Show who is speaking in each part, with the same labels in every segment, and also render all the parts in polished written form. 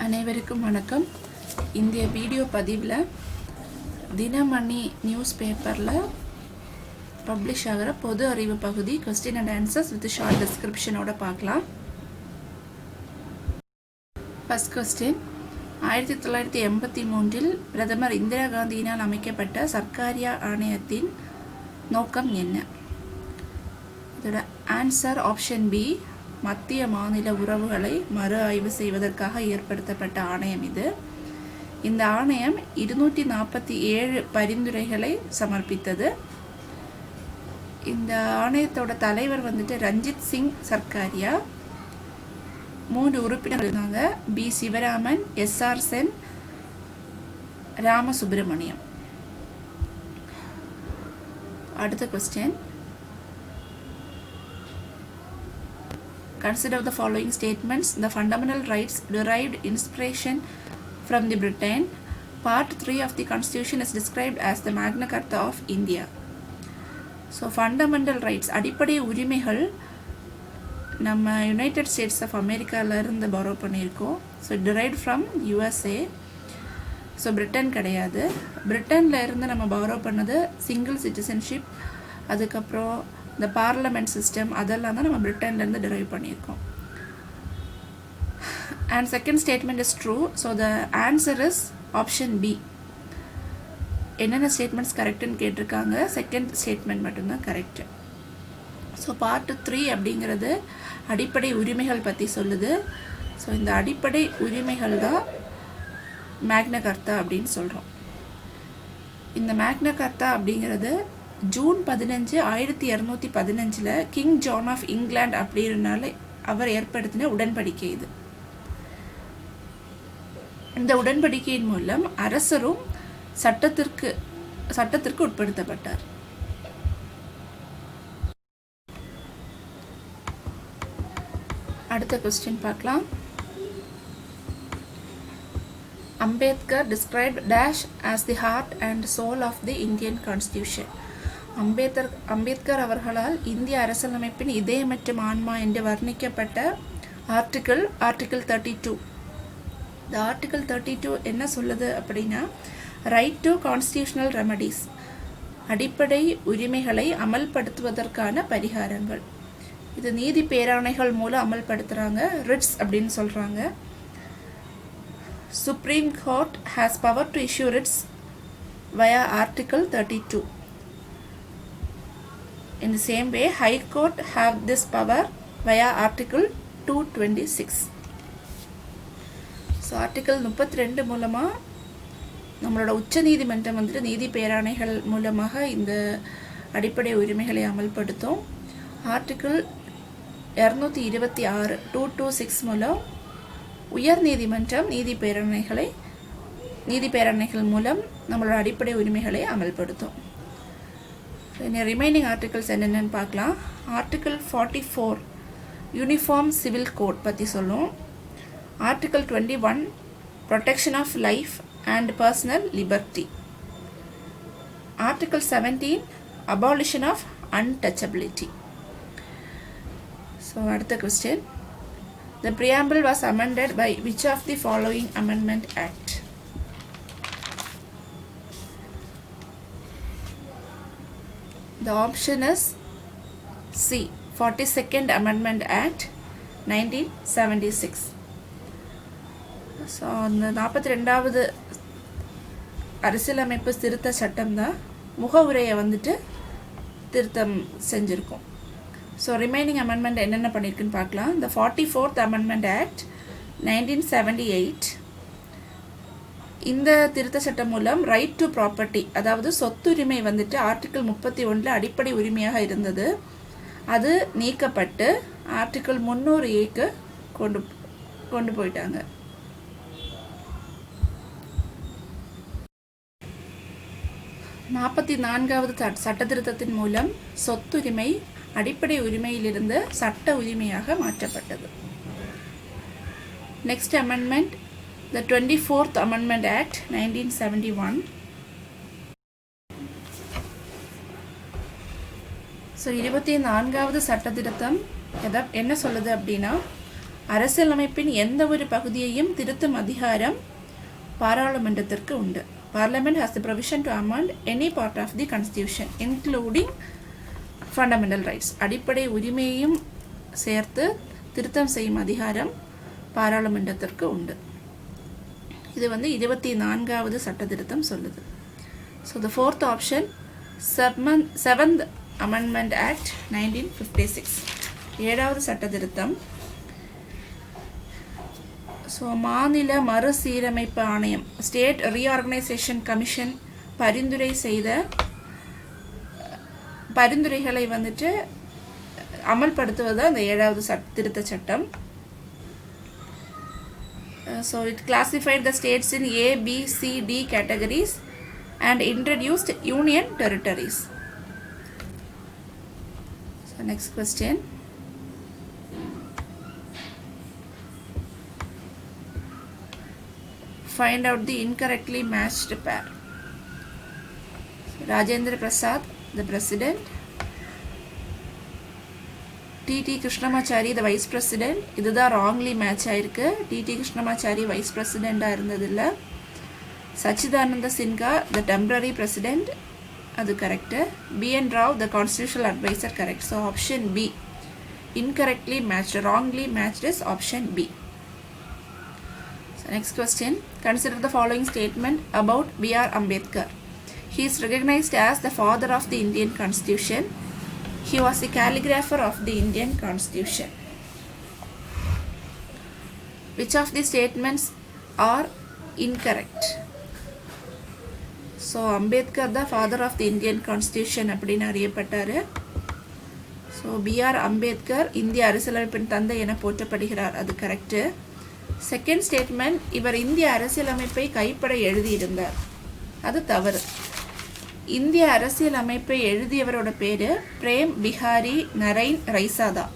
Speaker 1: அனைவருக்கும் வணக்கம். இந்த வீடியோ பதிவில் தினமணி நியூஸ் பேப்பரில் பப்ளிஷ் ஆகிற பொது அறிவு பகுதி question and answers with short டிஸ்கிரிப்ஷனோட பார்க்கலாம். ஃபர்ஸ்ட் கொஸ்டின், 1983 பிரதமர் இந்திரா காந்தியினால் அமைக்கப்பட்ட சர்க்காரியா ஆணையத்தின் நோக்கம் என்ன? இதோட ஆன்சர் ஆப்ஷன் பி, மத்திய மாநில உறவுகளை மறு ஆய்வு செய்வதற்காக ஏற்படுத்தப்பட்ட ஆணையம் இது. இந்த ஆணையம் 247 பரிந்துரைகளை சமர்ப்பித்தது. இந்த ஆணையத்தோட தலைவர் ரஞ்சித் சிங் சர்க்காரியா. 3 உறுப்பினர்கள் இருந்தாங்க: பி சிவராமன், எஸ்ஆர் சென், ராமசுப்ரமணியம். அடுத்த question, consider the following statements. The fundamental rights derived inspiration from the Britain. Part 3 of the Constitution is described as the Magna Carta of India. So fundamental rights, அடிப்படை உரிமைகள் நம்ம யுனைடெட் ஸ்டேட்ஸ் ஆஃப் அமெரிக்கால இருந்து borrow பண்ணியிருக்கோம். So derived from USA. So Britain கிடையாது. பிரிட்டனில் இருந்து நம்ம borrow பண்ணது சிங்கிள் சிட்டிசன்ஷிப், அதுக்கப்புறம் இந்த பார்லமெண்ட் சிஸ்டம், அதெல்லாம் தான் நம்ம பிரிட்டன்லேருந்து டெரைவ் பண்ணியிருக்கோம். And second statement is true. So the answer is option B. என்னென்ன ஸ்டேட்மெண்ட்ஸ் கரெக்டுன்னு கேட்டிருக்காங்க, செகண்ட் ஸ்டேட்மெண்ட் மட்டும்தான் கரெக்டு. ஸோ பார்ட் 3 அப்படிங்கிறது அடிப்படை உரிமைகள் பற்றி சொல்லுது. ஸோ இந்த அடிப்படை உரிமைகள் தான் மேக்னா கார்த்தா அப்படின்னு சொல்கிறோம். இந்த மேக்னா கார்த்தா அப்படிங்கிறது June 15, 1215 king John of England அப்படின்னால அவர் ஏற்படுத்தின உடன்படிக்கை இது. இந்த உடன்படிக்கையின் மூலம் அரசரும் சட்டத்திற்கு உட்படுத்தப்பட்டார். அடுத்த கொஸ்டின் பார்க்கலாம். Ambedkar described dash as the heart and soul of the Indian Constitution. Ambedkar அவர்களால் இந்திய அரசியலமைப்பின் இதயம் மற்றும் ஆன்மா என்று வர்ணிக்கப்பட்ட ஆர்டிகிள் 32. இந்த ஆர்டிகிள் 32 என்ன சொல்லுது அப்படின்னா, ரைட் டு கான்ஸ்டியூஷனல் ரெமடிஸ், அடிப்படை உரிமைகளை அமல்படுத்துவதற்கான பரிகாரங்கள். இது நீதி பேராணைகள் மூலம் அமல்படுத்துகிறாங்க, ரிட்ஸ் அப்படின்னு சொல்கிறாங்க. Supreme court has power to issue Ritz via article 32. In the same way, High Court have this power via Article 226. So Article 32 மூலமாக நம்மளோட உச்ச நீதிமன்றம் நீதி பேராணைகள் மூலமாக இந்த அடிப்படை உரிமைகளை அமல்படுத்தும். ஆர்டிகிள் 226 226 மூலம் உயர் நீதிமன்றம் நீதி பேராணைகள் மூலம் நம்மளோட அடிப்படை உரிமைகளை அமல்படுத்தும். ரிமைனிங் ஆர்டிகல்ஸ் என்னென்னு பார்க்கலாம். ஆர்டிகிள் 44 யூனிஃபார்ம் சிவில் கோட் பற்றி சொல்லும். Article 21 protection of life and personal liberty. Article 17 abolition of untouchability. So அடுத்த question, the preamble was amended by which of the following amendment act? The option is C, 42nd Amendment Act 1976. So அந்த 42வது அரசியலமைப்பு திருத்த சட்டம் தான் முகவுரையை திருத்தம் செஞ்சுருக்கோம். So remaining amendment என்னென்ன பண்ணியிருக்குன்னு பார்க்கலாம். இந்த 44th Amendment Act 1978, இந்த திருத்த சட்டம் மூலம் ரைட் டு ப்ராப்பர்ட்டி, அதாவது சொத்துரிமை ஆர்டிகிள் 31 அடிப்படை உரிமையாக இருந்தது. அது நீக்கப்பட்டு ஆர்டிகிள் 300A கொண்டு போயிட்டாங்க. நாற்பத்தி சட்ட திருத்தத்தின் மூலம் சொத்துரிமை அடிப்படை உரிமையிலிருந்து சட்ட உரிமையாக மாற்றப்பட்டது. Next amendment, the 24th Amendment Act 1971. ஸோ 24வது சட்ட திருத்தம் என்ன சொல்லுது அப்படின்னா, அரசியலமைப்பின் எந்த ஒரு பகுதியையும் திருத்தும் அதிகாரம் பாராளுமன்றத்திற்கு உண்டு. Parliament has the provision to amend any part of the constitution including fundamental rights. அடிப்படை உரிமையையும் சேர்த்து திருத்தம் செய்யும் அதிகாரம் பாராளுமன்றத்திற்கு உண்டு. இது 24வது சட்ட திருத்தம் சொல்லுது. So the fourth option, 7th Amendment Act 1956, 7வது சட்ட திருத்தம். ஸோ மாநில மறுசீரமைப்பு ஆணையம், ஸ்டேட் ரீஆர்கனைசேஷன் கமிஷன் பரிந்துரை செய்த பரிந்துரைகளை அமல்படுத்துவது அந்த 7வது திருத்த சட்டம். So it classified the states in A, B, C, D categories and introduced union territories. So next question. Find out the incorrectly matched pair. Rajendra Prasad, the president. T.T. Krishnamachari, the vice president. இதுதான் wrongly match ஆயிருக்கு. T.T. Krishnamachari vice president இருந்ததில்லை. Sachidananda Sinha, the temporary president, அது correct. B.N. Rao, the constitutional advisor, correct. So option B, incorrectly matched, wrongly matched is option B. So next question, consider the following statement about B.R. Ambedkar. He is recognized as the father of the Indian Constitution. He was the calligrapher of the Indian Constitution. Which of these statements are incorrect? So Ambedkar தான் father of the Indian constitution அப்படின்னு அறியப்பட்டார். So B.R. Ambedkar இந்திய அரசியலமைப்பின் தந்தை என போற்றப்படுகிறார், அது correct. Second statement, இவர் இந்திய அரசியலமைப்பை கைப்பட எழுதியிருந்தார், அது தவறு. இந்திய அரசியலமைப்பை எழுதியவரோட பேர் பிரேம் பிஹாரி நரைன் ரைசாதா.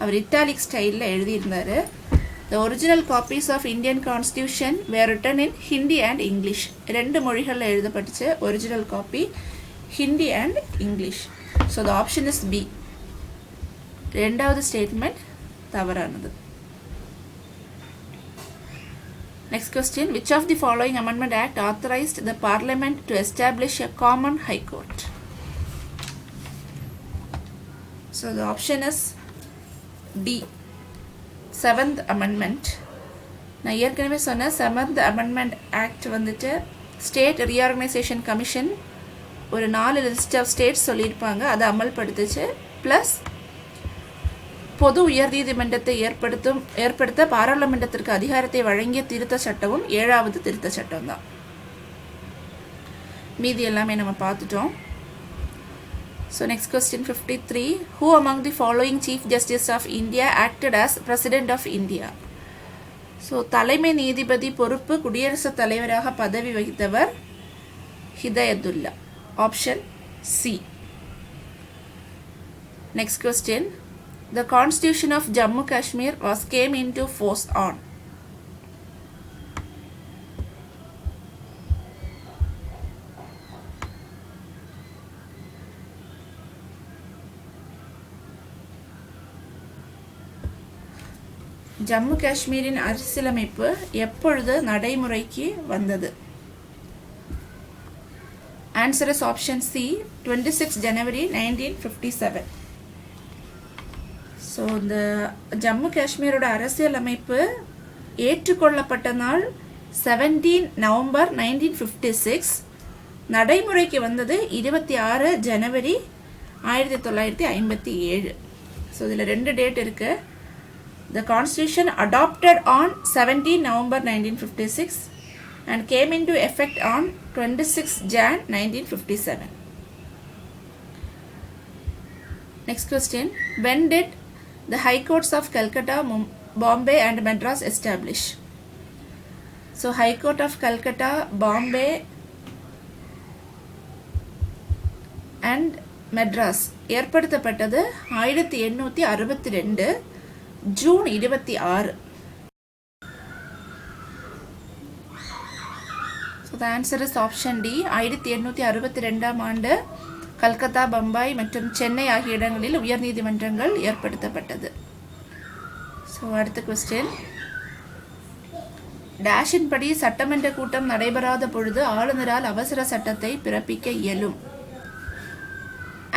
Speaker 1: அவர் இட்டாலிக் ஸ்டைலில் எழுதியிருந்தார். The original copies of Indian Constitution were written in Hindi and English. ரெண்டு மொழிகளில் எழுதப்பட்டுச்சு original copy, Hindi and English. So the option is B. ரெண்டாவது ஸ்டேட்மெண்ட் தவறானது. Next question, which of the following Amendment Act authorized the Parliament to establish a common high court? So the option is D, 7th Amendment. நான் ஏற்கனவே சொன்ன 7th Amendment Act state reorganisation commission ஒரு 4 list of states சொல்லியிருப்பாங்க, அதை அமல்படுத்துச்சு. Plus பொது உயர்நீதிமன்றத்தை ஏற்படுத்த பாராளுமன்றத்திற்கு அதிகாரத்தை வழங்கிய திருத்த சட்டமும் 7வது திருத்த சட்டம் தான். மீதி எல்லாமே நம்ம பார்த்துட்டோம். So next question 53, who among the following Chief Justice of India acted as President of India? So தலைமை நீதிபதி பொறுப்பு குடியரசுத் தலைவராக பதவி வகித்தவர் Hidayatullah, option C. Next question, the Constitution of Jammu Kashmir came into force on? Jammu காஷ்மீரின் அரசியலமைப்பு எப்பொழுது நடைமுறைக்கு வந்தது? Answer is option C, 26 January 1957. So இந்த ஜம்மு காஷ்மீரோட அரசியலமைப்பு ஏற்றுக்கொள்ளப்பட்ட நாள் 17 November 1956. நடைமுறைக்கு வந்தது 26 January 1957. ஸோ இதில் 2 டேட் இருக்குது. The Constitution adopted on 17 November 1956 and came into effect on 26 Jan 1957. Next question, when did the High Courts of Calcutta, Bombay and Madras establish? So High Court of Calcutta, Bombay and Madras ஏற்படுத்தப்பட்டது 1862 June 26. So the answer is option D. 1862 ஆண்டு கல்கத்தா, பம்பாய் மற்றும் சென்னை ஆகிய இடங்களில் உயர்நீதிமன்றங்கள் ஏற்படுத்தப்பட்டது. So so அடுத்த question, டேஷின் படி சட்டமன்ற கூட்டம் நடைபெறாத பொழுது ஆளுநரால் அவசர சட்டத்தை பிறப்பிக்க இயலும்.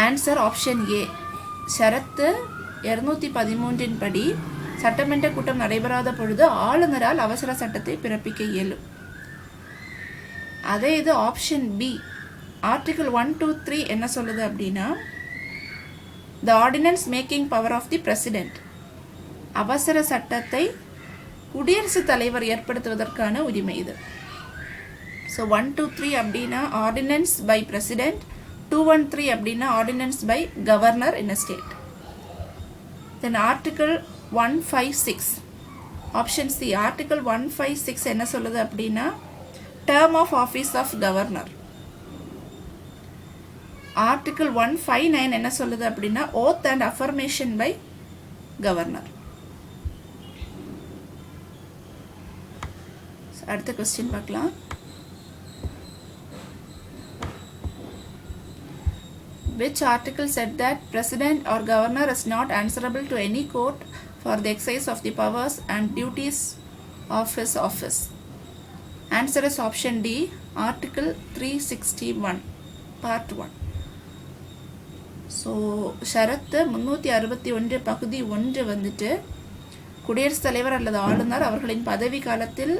Speaker 1: Answer option A. ஷரத்து 213 படி சட்டமன்ற கூட்டம் நடைபெறாத பொழுது ஆளுநரால் அவசர சட்டத்தை பிறப்பிக்க இயலும். அதே இது ஆப்ஷன் பி. ஆர்டிகிள் 123 என்ன சொல்லுது அப்படின்னா, the ordinance making power of the president, அவசர சட்டத்தை குடியரசுத் தலைவர் ஏற்படுத்துவதற்கான உரிமை இது. ஸோ 123 அப்படின்னா ஆர்டினன்ஸ் பை பிரசிடென்ட், 213 அப்படின்னா ordinance by governor in a state. Then article 156 option C. Article 156 என்ன சொல்லுது அப்படின்னா, term of office of governor. Article 159 என்ன சொல்லுது அப்படின்னா, oath and affirmation by governor. அடுத்த கொஸ்டின் பார்க்கலாம். Which article said that president or governor is not answerable to any court for the exercise of the powers and duties of his office? Answer is option D. Article 361 part 1. So ஷரத்து 361 பகுதி 1 வந்துட்டு, குடியரசுத் தலைவர் அல்லது ஆளுநர் அவர்களின் பதவி காலத்தில்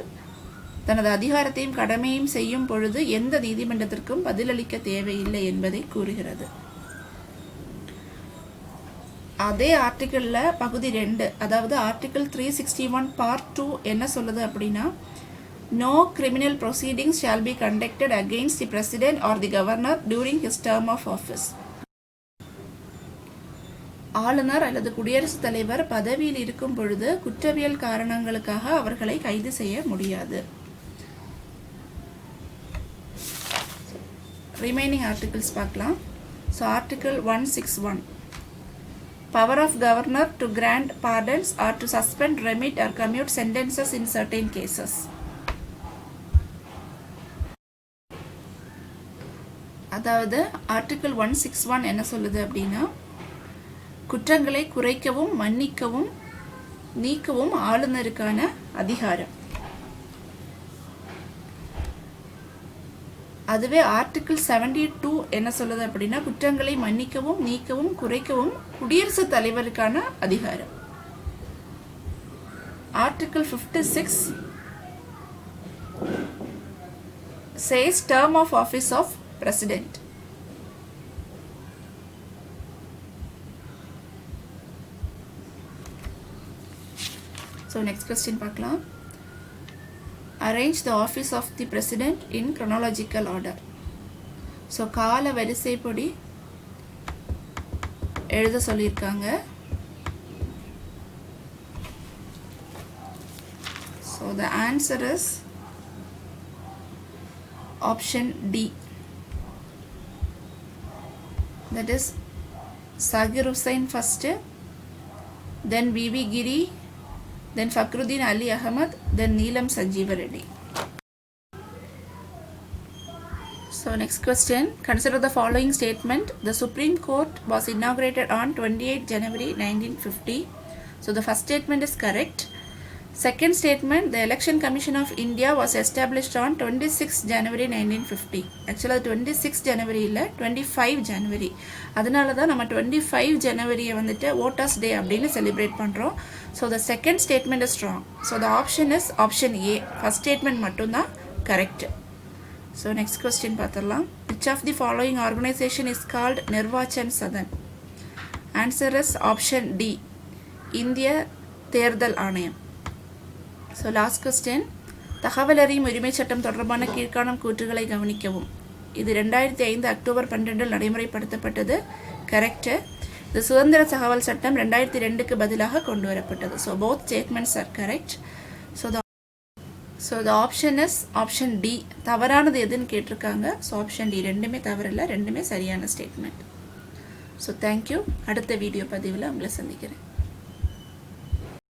Speaker 1: தனது அதிகாரத்தையும் கடமையும் செய்யும் பொழுது எந்த நீதிமன்றத்திற்கும் பதிலளிக்க தேவையில்லை என்பதை கூறுகிறது. அதே ஆர்டிக்கிளில் பகுதி 2, அதாவது ஆர்டிக்கிள் 361 பார்ட் 2 என்ன சொல்லுது அப்படின்னா, no criminal proceedings shall be conducted against the president or the governor during his term of office. ஆளுநர் அல்லது குடியரசுத் தலைவர் பதவியில் இருக்கும் பொழுது குற்றவியல் காரணங்களுக்காக அவர்களை கைது செய்ய முடியாது. ரிமைனிங் ஆர்டிகிள்ஸ் பார்க்கலாம். So article 161, power of governor to grant pardons or to suspend, remit or commute sentences in certain cases. அதாவது ஆர்டிகிள் 161 என்ன சொல்லுது அப்படின்னா, குற்றங்களை குறைக்கவும் மன்னிக்கவும் நீக்கவும் ஆளுநருக்கான அதிகாரம். அதுவே ஆர்டிகிள் 72 என்ன சொல்லுது அப்படின்னா, குற்றங்களை மன்னிக்கவும் நீக்கவும் குறைக்கவும் குடியரசுத் தலைவருக்கான அதிகாரம். Article 56 says term of office of president. So next question பார்க்கலாம். Arrange the office of the president in chronological order. So கால வரிசைப்படி எழுத சொல்லியிருக்காங்க. So the answer is option D. That is Zakir Hussain first, then V.V. Giri, then Fakhruddin Ali Ahmad, then Neelam Sanjeeva Reddy. So next question, consider the following statement. The Supreme Court was inaugurated on 28 January 1950. So the first statement is correct. Second statement, the Election Commission of India was established on 26 January 1950. Actually 26 January இல்ல 25 January. அதனால தான் நம்ம 25 January வந்துட்டு Voters Day அப்படின்னு celebrate பண்றோம். So the second statement is wrong. So the option is option A. First statement மட்டும்தான் correct. So next question பார்த்துடலாம். Which of the following organization is called Nirvachan Sadan? Answer is option D. இந்திய தேர்தல் ஆணையம். So last question, தகவல் அறியும் உரிமை சட்டம் தொடர்பான கீழ்காணும் கூற்றுகளை கவனிக்கவும். இது 2005 அக்டோபர் 12 நடைமுறைப்படுத்தப்பட்டது. கரெக்டு. இது சுதந்திர தகவல் சட்டம் 2002க்கு பதிலாக கொண்டு வரப்பட்டது. So both statements are correct. So the option is option D. தவறானது எதுன்னு கேட்டிருக்காங்க. ஸோ ஆப்ஷன் டி ரெண்டுமே தவறில்லை, ரெண்டுமே சரியான ஸ்டேட்மெண்ட். So thank you. அடுத்த வீடியோ பதிவில் உங்களை சந்திக்கிறேன்.